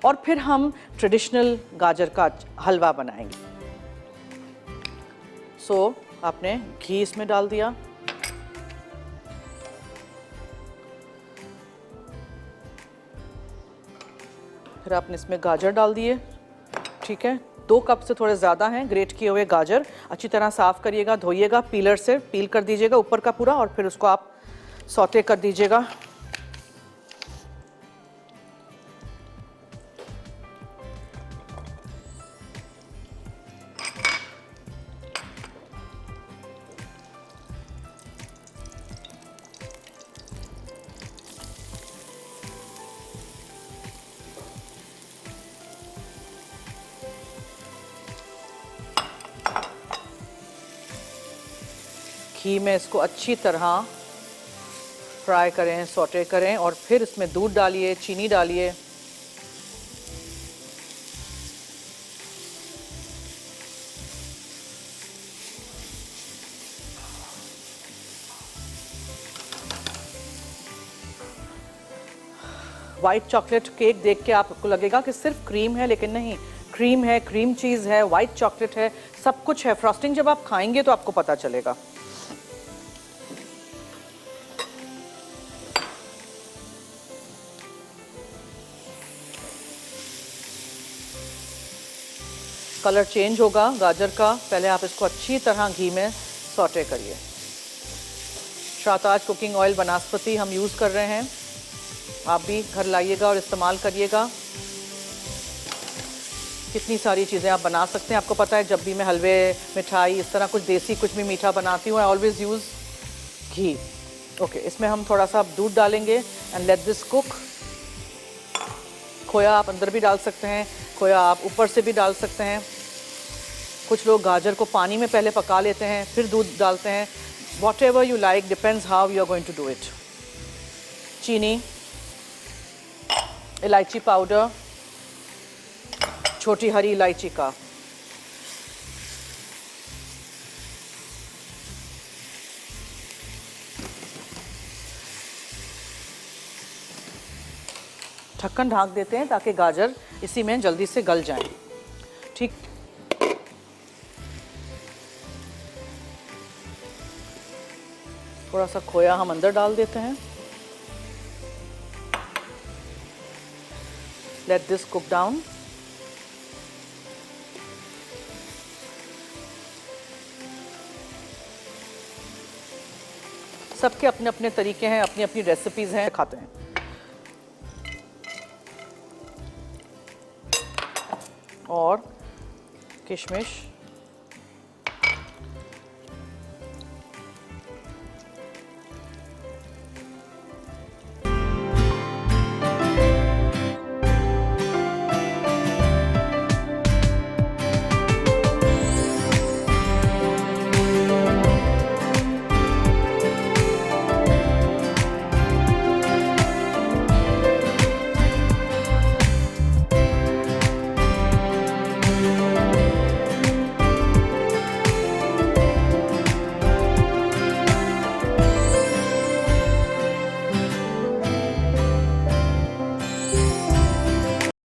और फिर हम ट्रेडिशनल गाजर का हलवा बनाएंगे। आपने घी इसमें डाल दिया, फिर आपने इसमें गाजर डाल दिए। ठीक है, 2 कप से थोड़े ज़्यादा हैं ग्रेट किए हुए गाजर। अच्छी तरह साफ़ करिएगा, धोइएगा, पीलर से पील कर दीजिएगा ऊपर का पूरा, और फिर उसको आप सौते कर दीजिएगा। घी में इसको अच्छी तरह फ्राई करें, सौटे करें, और फिर इसमें दूध डालिए, चीनी डालिए। वाइट चॉकलेट केक देख के आपको लगेगा कि सिर्फ क्रीम है, लेकिन नहीं, क्रीम है, क्रीम चीज़ है, वाइट चॉकलेट है, सब कुछ है। फ्रॉस्टिंग जब आप खाएंगे तो आपको पता चलेगा। कलर चेंज होगा गाजर का, पहले आप इसको अच्छी तरह घी में सौटे करिए। शाहताज कुकिंग ऑयल वनस्पति हम यूज़ कर रहे हैं, आप भी घर लाइएगा और इस्तेमाल करिएगा। कितनी सारी चीज़ें आप बना सकते हैं। आपको पता है जब भी मैं हलवे, मिठाई, इस तरह कुछ देसी कुछ भी मीठा बनाती हूँ, I always use ghee. Okay, इसमें हम थोड़ा सा दूध डालेंगे एंड लेट दिस कुक। खोया आप अंदर भी डाल सकते हैं, खोया आप ऊपर से भी डाल सकते हैं। कुछ लोग गाजर को पानी में पहले पका लेते हैं, फिर दूध डालते हैं। Whatever you like, depends how you are going to do it. चीनी, इलायची पाउडर, छोटी हरी इलायची का, ढक्कन ढाँक देते हैं ताकि गाजर इसी में जल्दी से गल जाए। ठीक, थोड़ा सा खोया हम अंदर डाल देते हैं। Let this cook down. सबके अपने अपने तरीके हैं, अपनी अपनी रेसिपीज हैं, खाते हैं। और किशमिश,